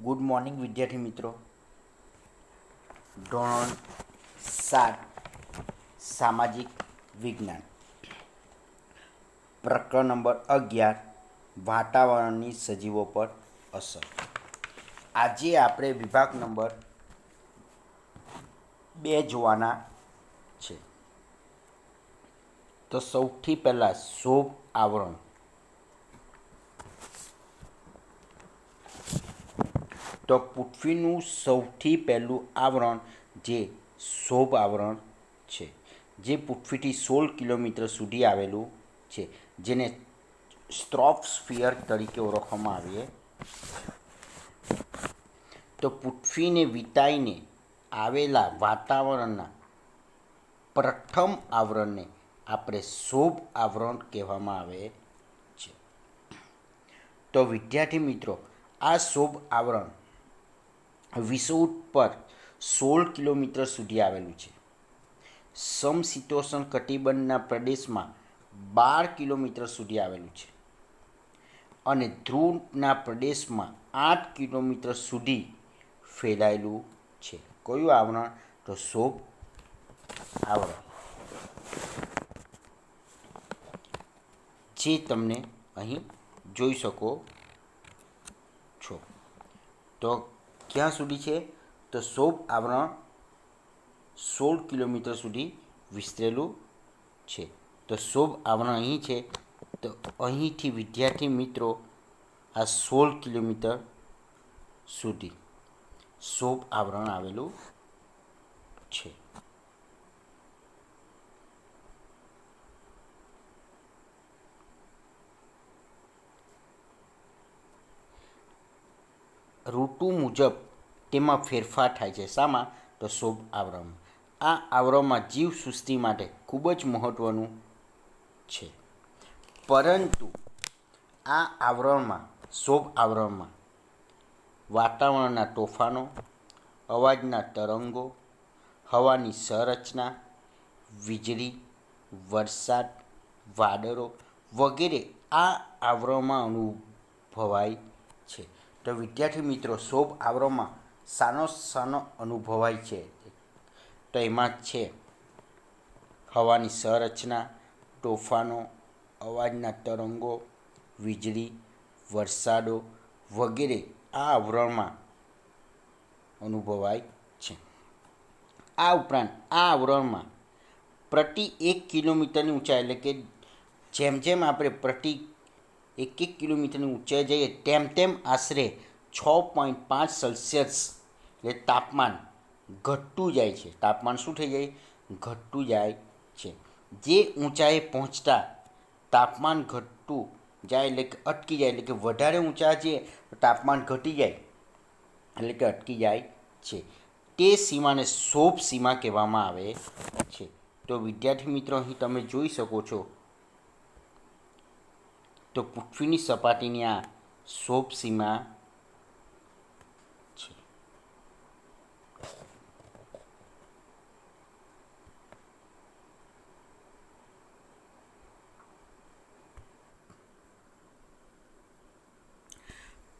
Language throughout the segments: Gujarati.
ગુડ મોર્નિંગ વિદ્યાર્થી મિત્રો. ધોરણ 7 સામાજિક વિજ્ઞાન, પ્રકરણ નંબર 11 વાતાવરણની સજીવો પર અસર. આજે આપણે વિભાગ નંબર 2 જોવાના છે. તો સૌથી પહેલાં શોભ આવરણ. તો પૃથ્વીનું સૌથી પહેલું આવરણ જે શોભ આવરણ છે, જે પૃથ્વીથી 16 કિલોમીટર સુધી આવેલું છે, જેને સ્ટ્રોપોસ્ફિયર તરીકે ઓળખવામાં આવે છે. તો પૃથ્વીને વિતાઈને આવેલા વાતાવરણના પ્રથમ આવરણને આપણે શોભ આવરણ કહેવામાં આવે છે. તો વિદ્યાર્થી મિત્રો, આ શોભ આવરણ વિષુવવૃત્ત પર 16 કિલોમીટર સુધી આવેલું છે. સમશીતોષ્ણ કટિબંધના પ્રદેશમાં 12 કિલોમીટર સુધી આવેલું છે અને ધ્રુવના પ્રદેશમાં 8 કિલોમીટર સુધી ફેલાયેલું છે. કયું આવરણ? તો શોભ આવરણ, જે તમને અહીં જોઈ શકો છો. તો ક્યાં સુધી છે? તો શોભ આવરણ 16 કિલોમીટર સુધી વિસ્તરેલું છે. તો શોભ આવરણ અહીં છે. તો અહીંથી વિદ્યાર્થી મિત્રો આ 16 કિલોમીટર સુધી શોભ આવરણ આવેલું છે. ઋતુ મુજબ તેમાં ફેરફાર થાય છે. શામાં? તો શોભ આવરણમાં. આ આવરણમાં જીવસૃષ્ટિ માટે ખૂબ જ મહત્ત્વનું છે. પરંતુ આ આવરણમાં, શોભ આવરણમાં વાતાવરણના તોફાનો, અવાજના તરંગો, હવાની સંરચના, વીજળી, વરસાદ, વાદળો વગેરે આ આવરણમાં અનુભવાય છે. તો વિદ્યાર્થી મિત્રો, શોભ આવરણમાં શાનો અનુભવાય છે? તો એમાં છે હવાની સંરચના, તોફાનો, અવાજના તરંગો, વીજળી, વરસાદો વગેરે આ આવરણમાં અનુભવાય છે. આ ઉપરાંત આ આવરણમાં પ્રતિ 1 કિલોમીટરની ઊંચાઈ, એટલે કે જેમ જેમ આપણે પ્રતિ 1 કિલોમીટરની ઊંચાઈ જઈએ તેમ તેમ આશરે 6.5 સેલ્સિયસ એટલે તાપમાન ઘટતું જાય છે. તાપમાન શું થઈ જાય? ઘટતું જાય છે. જે ઊંચાઈએ પહોંચતા તાપમાન ઘટતું જાય એટલે કે અટકી જાય, એટલે કે વધારે ઊંચા જઈએ તો તાપમાન ઘટી જાય એટલે કે અટકી જાય છે. તે સીમાને શોભ સીમા કહેવામાં આવે છે. તો વિદ્યાર્થી મિત્રો, અહીં તમે જોઈ શકો છો. તો પૃથ્વીની સપાટીની આ શોભ સીમા છે.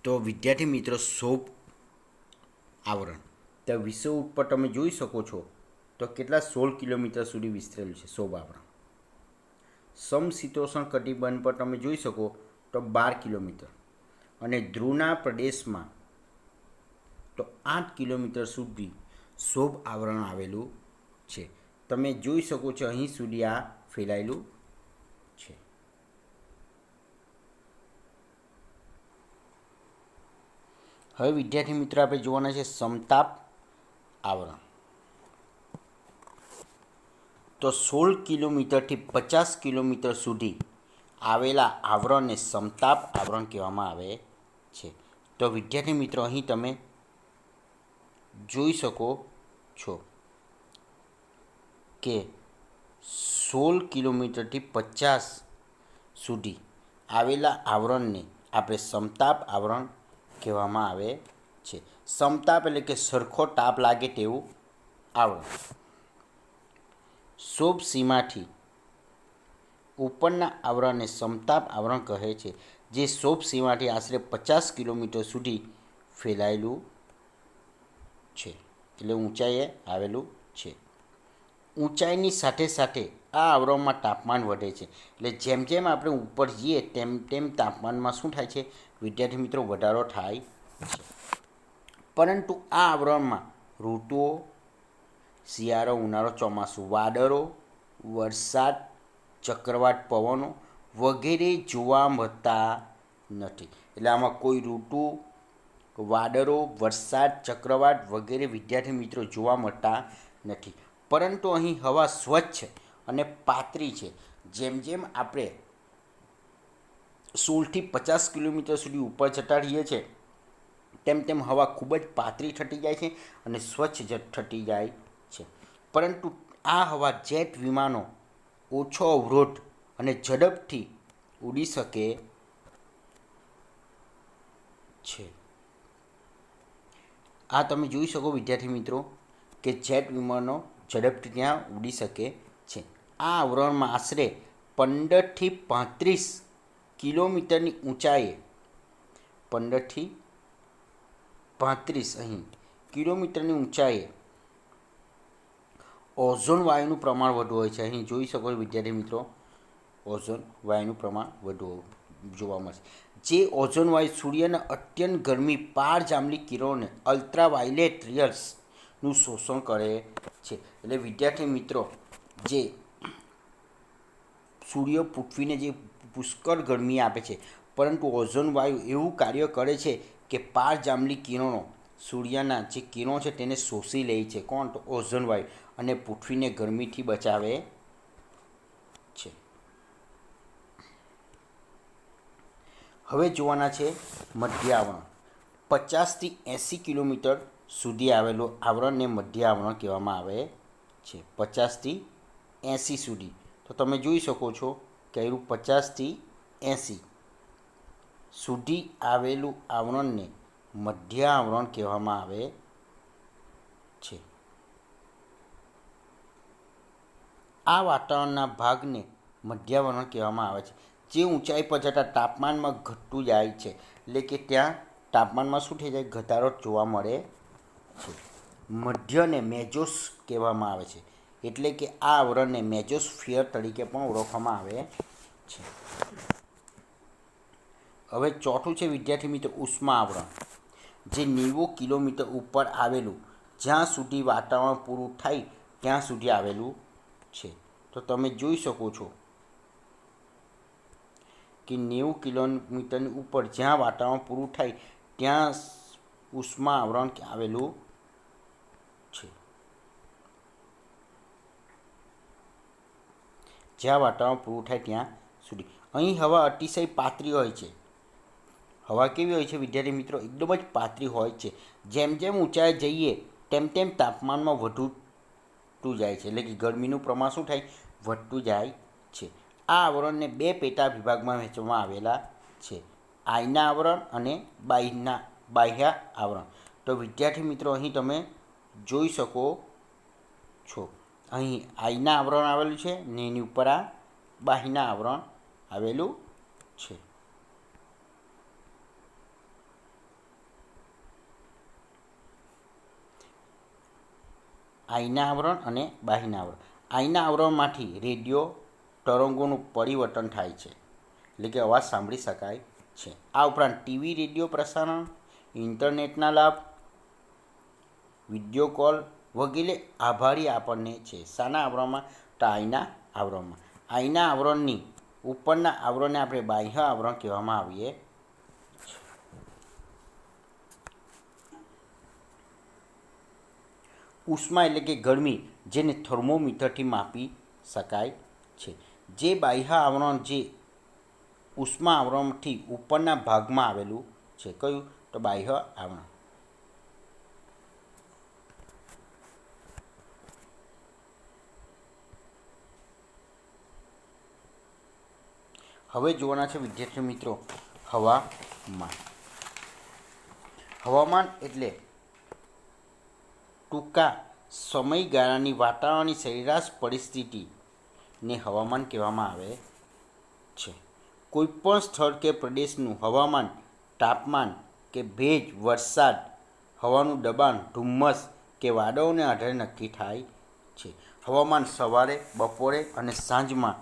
તો વિદ્યાર્થી મિત્રો, શોભ આવરણ તો વિષુવવૃત્ત ઉપર તમે જોઈ શકો છો. તો કેટલા? 16 કિલોમીટર સુધી વિસ્તરેલું છે શોભ આવરણ. સમશીતોષ્ણ કટિબંધ પર તમે જોઈ શકો તો 12 કિલોમીટર અને ધ્રુવના પ્રદેશમાં તો 8 કિલોમીટર સુધી શોભ આવરણ આવેલું છે. તમે જોઈ શકો છો અહીં સુધી આ ફેલાયેલું છે. હવે વિદ્યાર્થી મિત્રો, આપણે જોવાના છે સમતાપ આવરણ. તો 16 કિલોમીટરથી 50 કિલોમીટર સુધી આવેલા આવરણને સમતાપ આવરણ કહેવામાં આવે છે. તો વિદ્યાર્થી મિત્રો, અહીં તમે જોઈ શકો છો કે 16 કિલોમીટરથી 50 સુધી આવેલા આવરણને આપણે સમતાપ આવરણ કહેવામાં આવે છે. સમતાપ એટલે કે સરખો તાપ લાગે તેવું આવરણ. શોભ સીમાથી ઉપરના આવરણને સમતાપ આવરણ કહે છે, જે શોભ સીમાથી આશરે 50 કિલોમીટર સુધી ફેલાયેલું છે, એટલે ઊંચાઈએ આવેલું છે. ઊંચાઈની સાથે સાથે આ આવરણમાં તાપમાન વધે છે. એટલે જેમ જેમ આપણે ઉપર જઈએ તેમ તેમ તાપમાનમાં શું થાય છે વિદ્યાર્થી મિત્રો, વધારો થાય છે. પરંતુ આ આવરણમાં ઋતુઓ, શિયાળો, ઉનાળો, ચોમાસું, વાદળો, વરસાદ, ચક્રવાત પવનો વગેરે જોવા મળતા નથી. એટલે આમાં કોઈ ઋતુ, વાદળો, વરસાદ, ચક્રવાત વગેરે વિદ્યાર્થી મિત્રો જોવા મળતા નથી. પરંતુ અહીં હવા સ્વચ્છ અને પાતળી છે. જેમ જેમ આપણે 16થી 50 કિલોમીટર સુધી ઉપર જતા રહીએ છીએ તેમ તેમ હવા ખૂબ જ પાતળી થતી જાય છે અને સ્વચ્છ થતી જાય છે. પરંતુ આ હવા જેટ વિમાનો ઓછો અવરોધ અને ઝડપથી ઉડી શકે છે. આ તમે જોઈ શકો વિદ્યાર્થી મિત્રો કે જેટ વિમાનો ઝડપથી ત્યાં ઉડી શકે છે. આ આવરણમાં આશરે 15થી 35 કિલોમીટરની ઊંચાઈએ 15થી 35 અહીં કિલોમીટરની ઊંચાઈએ ઓઝોન વાયુનું પ્રમાણ વધુ હોય છે. અહીં જોઈ શકો છો વિદ્યાર્થી મિત્રો, ઓઝોન વાયુનું પ્રમાણ વધુ જોવા મળશે. જે ઓઝોન વાયુ સૂર્યના અત્યંત ગરમી પારજાંબલી કિરણોને અલ્ટ્રાવાયોલેટ રેયર્સનું શોષણ કરે છે. એટલે વિદ્યાર્થી મિત્રો, જે સૂર્ય પૃથ્વીને જે પુષ્કળ ગરમી આપે છે, પરંતુ ઓઝોન વાયુ એવું કાર્ય કરે છે કે પારજાંબલી કિરણો, સૂર્યના જે કિરણો છે તેને શોષી લે છે. કોણ? તો ઓઝોન વાયુ, અને પૃથ્વીને ગરમીથી બચાવે છે. હવે જોવાના છે મધ્ય આવરણ. 50થી 80 કિલોમીટર સુધી આવેલું આવરણને મધ્ય આવરણ કહેવામાં આવે છે. 50થી 80 સુધી. તો તમે જોઈ શકો છો કે 50થી 80 સુધી આવેલું આવરણને મધ્ય આવરણ કહેવામાં આવે છે. આ વાતાવરણના ભાગને મધ્યાવરણ કહેવામાં આવે છે, જે ઊંચાઈ પર જતાં તાપમાનમાં ઘટતું જાય છે. એટલે કે ત્યાં તાપમાનમાં શું થઈ જાય? ઘટાડો જોવા મળે છે. મધ્યને મેજોસ કહેવામાં આવે છે. એટલે કે આ આવરણને મેજોસ્ફિયર તરીકે પણ ઓળખવામાં આવે છે. હવે ચોથું છે વિદ્યાર્થી મિત્રો ઉષ્મા આવરણ, જે 90 કિલોમીટર ઉપર આવેલું, જ્યાં સુધી વાતાવરણ પૂરું થાય ત્યાં સુધી આવેલું છે. તો તમે જોઈ શકો છો કે 90 કિલોમીટરની ઉપર જ્યાં વાતાવરણ પૂરું થાય ત્યાં ઉષ્મા આવરણ આવેલું છે. જ્યાં વાતાવરણ પૂરું થાય ત્યાં સુધી. અહીં હવા અતિશય પાતળી હોય છે. હવા કેવી હોય છે વિદ્યાર્થી મિત્રો? એકદમ જ પાતળી હોય છે. જેમ જેમ ઊંચાઈ જઈએ તેમ તેમ તાપમાનમાં વધતું જાય છે. એટલે કે ગરમીનું પ્રમાણ શું થાય? વધતું જાય છે. આ આવરણને 2 પેટા વિભાગમાં વહેંચવામાં આવેલા છે, આયના આવરણ અને બાહ્ય આવરણ. તો વિદ્યાર્થી મિત્રો અહીં તમે જોઈ શકો છો, અહીં આયના આવરણ આવેલું છે ને એની ઉપર આ બાહ્ય આવરણ આવેલું છે. આયના આવરણ અને બાહ્ય આવરણ. આયના આવરણમાંથી રેડિયો તરંગોનું પરિવર્તન થાય છે, એટલે કે અવાજ સાંભળી શકાય છે. આ ઉપરાંત ટીવી, રેડિયો પ્રસારણ, ઇન્ટરનેટના લાભ, વિડીયો કોલ વગેરે આભારી આપણને છે. શાના આવરણમાં? તો આયના આવરણમાં. આયના આવરણની ઉપરના આવરણને આપણે બાહ્ય આવરણ કહેવામાં આવીએ છીએ. ઉષ્મા એટલે કે ગરમી, જેને થર્મોમીટરથી માપી શકાય છે. જે બાહ્ય આવરણ જે ઉષ્મા આવરણથી ઉપરના ભાગમાં આવેલું છે. કયું? તો બાહ્ય આવરણ. હવે જોવાના છે વિદ્યાર્થી મિત્રો હવામાન. હવામાન એટલે ટૂંકા સમયગાળાની વાતાવરણની સરેરાશ પરિસ્થિતિને હવામાન કહેવામાં આવે છે. કોઈપણ સ્થળ કે પ્રદેશનું હવામાન, તાપમાન કે ભેજ, વરસાદ, હવાનું દબાણ, ધુમ્મસ કે વાદળોને આધારે નક્કી થાય છે. હવામાન સવારે, બપોરે અને સાંજમાં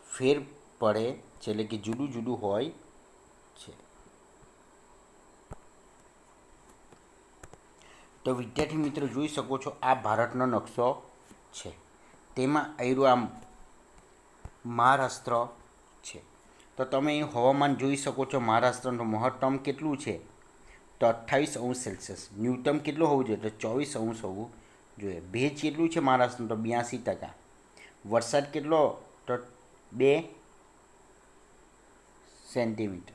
ફેર પડે છે, એટલે કે જુદું જુદું હોય છે. તો વિદ્યાર્થી મિત્રો જોઈ શકો છો, આ ભારતનો નકશો છે. તેમાં આવ્યું આમ મહારાષ્ટ્ર છે. તો તમે અહીં હવામાન જોઈ શકો છો. મહારાષ્ટ્રનું મહત્તમ કેટલું છે? તો 28°C. ન્યૂનતમ કેટલું હોવું જોઈએ? તો 24° હોવું જોઈએ. ભેજ કેટલું છે મહારાષ્ટ્રનું? તો 82%. વરસાદ કેટલો? તો 2 સેન્ટીમીટર.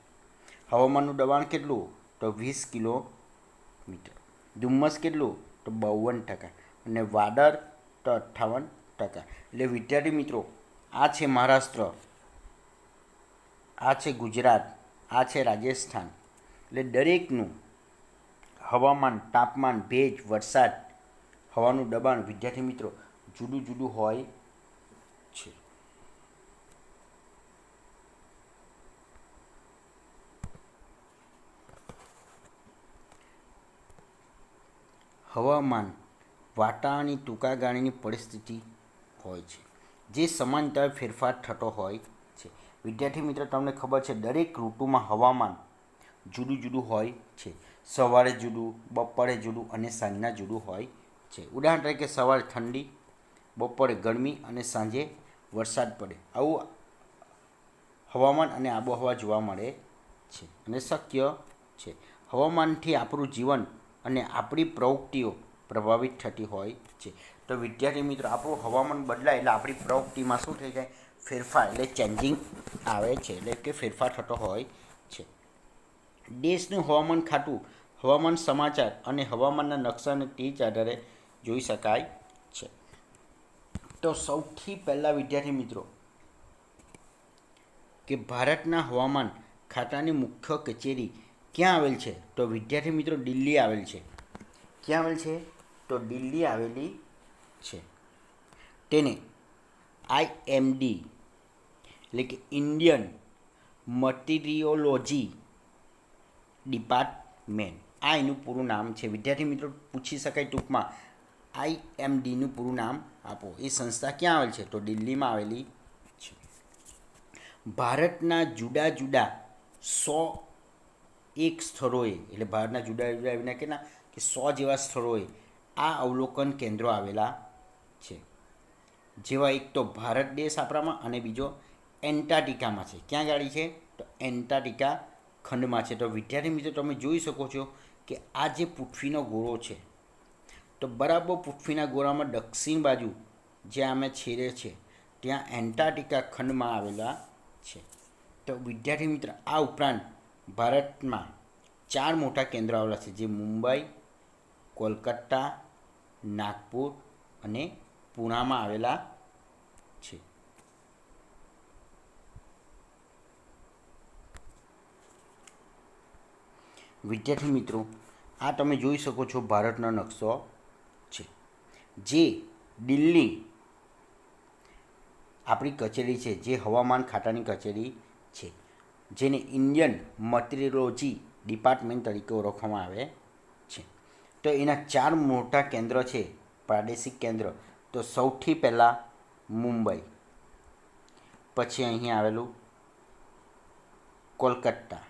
હવામાનનું દબાણ કેટલું? તો 20 કિલોમીટર. ધુમ્મસ કેટલું? તો 52%. અને વાદળ તો 58%. એટલે વિદ્યાર્થી મિત્રો, આ છે મહારાષ્ટ્ર, આ છે ગુજરાત, આ છે રાજસ્થાન. એટલે દરેકનું હવામાન, તાપમાન, ભેજ, વરસાદ, હવાનું દબાણ વિદ્યાર્થી મિત્રો જુદું જુદું હોય છે. હવામાન વાતાવરણની ટૂંકા ગાળાની પરિસ્થિતિ હોય છે, જે સમાંતર ફેરફાર થતો હોય છે. વિદ્યાર્થી મિત્રો, તમને ખબર છે દરેક ઋતુમાં હવામાન જુદું જુદું હોય છે. સવારે જુદું, બપોરે જુદું અને સાંજના જુદું હોય છે. ઉદાહરણ તરીકે સવારે ઠંડી, બપોરે ગરમી અને સાંજે વરસાદ પડે, આવું હવામાન અને આબોહવા જોવા મળે છે અને શક્ય છે. હવામાનથી આપણું જીવન અને આપણી પ્રવૃત્તિઓ પ્રભાવિત થતી હોય છે. તો વિદ્યાર્થી મિત્રો, આપણું હવામાન બદલાય એટલે આપણી પ્રવૃત્તિમાં શું થઈ જાય? ફેરફાર, એટલે ચેન્જિંગ આવે છે, એટલે કે ફેરફાર થતો હોય છે. દેશનું હવામાન ખાતું હવામાન સમાચાર અને હવામાનના નકશાને તે જ આધારે જોઈ શકાય છે. તો સૌથી પહેલાં વિદ્યાર્થી મિત્રો, કે ભારતના હવામાન ખાતાની મુખ્ય કચેરી ક્યાં આવેલ છે? તો વિદ્યાર્થી મિત્રો દિલ્હી આવેલ છે. ક્યાં આવેલ છે? તો દિલ્હી આવેલી છે. તેને IMD એટલે કે ઇન્ડિયન મટીરિયોલોજી ડિપાર્ટમેન્ટ, આ એનું પૂરું નામ છે. વિદ્યાર્થી મિત્રો પૂછી શકાય ટૂંકમાં, IMDનું પૂરું નામ આપો. એ સંસ્થા ક્યાં આવેલ છે? તો દિલ્હીમાં આવેલી છે. ભારતના જુદા જુદા 101 સ્થળોએ, એટલે ભારતના જુદા જુદા એવીના કેટલા કે 100 જેવા સ્થળોએ આ અવલોકન કેન્દ્રો આવેલા છે. જેવા એક તો ભારત દેશ આપણામાં અને બીજો એન્ટાર્કટિકામાં છે. ક્યાં ગાડી છે? તો એન્ટાર્કટિકા ખંડમાં છે. તો વિદ્યાર્થી મિત્રો તમે જોઈ શકો છો કે આ જે પૃથ્વીનો ગોળો છે, તો બરાબર પૃથ્વીના ગોળામાં દક્ષિણ બાજુ જ્યાં અમે છેડે છે ત્યાં એન્ટાર્કટિકા ખંડમાં આવેલા છે. તો વિદ્યાર્થી મિત્ર, આ ઉપરાંત ભારતમાં 4 મોટા કેન્દ્રો આવેલા છે, જે મુંબઈ, કોલકાતા, નાગપુર અને પૂનામાં આવેલા છે. વિદ્યાર્થી મિત્રો, આ તમે જોઈ શકો છો ભારતનો નકશો છે, જે દિલ્હી આપણી કચેરી છે, જે હવામાન ખાતાની કચેરી છે, જેને ઇન્ડિયન મટીરિયોલોજી ડિપાર્ટમેન્ટ તરીકે ઓળખવામાં આવે છે. તો એના 4 મોટા કેન્દ્ર છે, પ્રાદેશિક કેન્દ્ર. તો સૌથી પહેલાં મુંબઈ, પછી અહીં આવેલું કોલકાતા,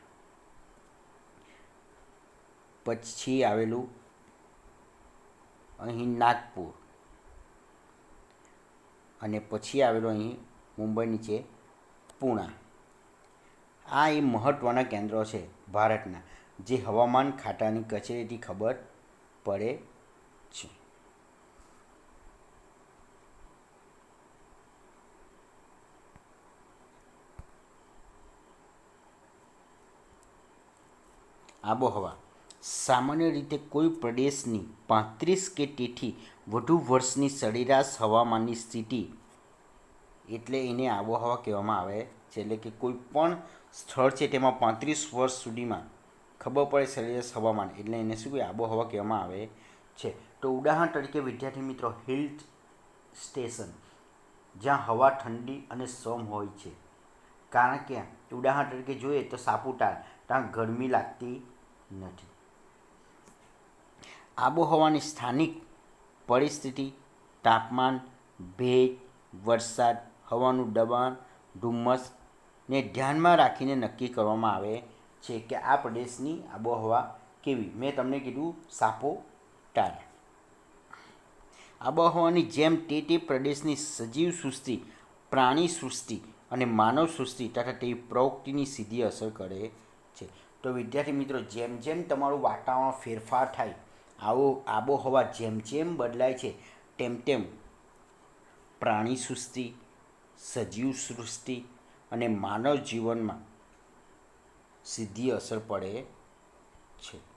પછી આવેલું અહીં નાગપુર અને પછી આવેલું અહીં મુંબઈ નીચે પૂણા. આ એ મહત્ત્વના કેન્દ્રો છે ભારતના, જે હવામાન ખાતાની કચેરીથી ખબર પડે છે. આબોહવા સામાન્ય રીતે કોઈ પ્રદેશની 35 કે તેથી વધુ વર્ષની સરેરાશ હવામાનની સ્થિતિ, એટલે એને આબોહવા કહેવામાં આવે છે. એટલે કે કોઈ પણ સ્થળ છે તેમાં 35 વર્ષ સુધીમાં ખબર પડે સરેરાશ હવામાન, એટલે એને શું કહેવાય? આબોહવા કહેવામાં આવે છે. તો ઉદાહરણ તરીકે વિદ્યાર્થી મિત્રો, હિલ સ્ટેશન જ્યાં હવા ઠંડી અને સમ હોય છે. કારણ કે ઉદાહરણ તરીકે જોઈએ તો સાપુતારા, ત્યાં ગરમી લાગતી નથી. આબોહવાની સ્થાનિક પરિસ્થિતિ, તાપમાન, ભેજ, વરસાદ, હવાનું દબાણ, ધુમ્મસને ધ્યાનમાં રાખીને નક્કી કરવામાં આવે છે કે આ પ્રદેશની આબોહવા કેવી. મેં તમને કીધું સાપુતારા. આબોહવાની જેમ તે પ્રદેશની સજીવ સૃષ્ટિ, પ્રાણી સૃષ્ટિ અને માનવ સૃષ્ટિ તથા તેની પ્રવૃત્તિની સીધી અસર કરે છે. તો વિદ્યાર્થી મિત્રો, જેમ જેમ તમારું વાતાવરણ ફેરફાર થાય, આબોહવા જેમ જેમ બદલાય છે, તેમ તેમ પ્રાણી સૃષ્ટિ, સજીવ સૃષ્ટિ અને માનવ જીવનમાં સીધી અસર પડે છે.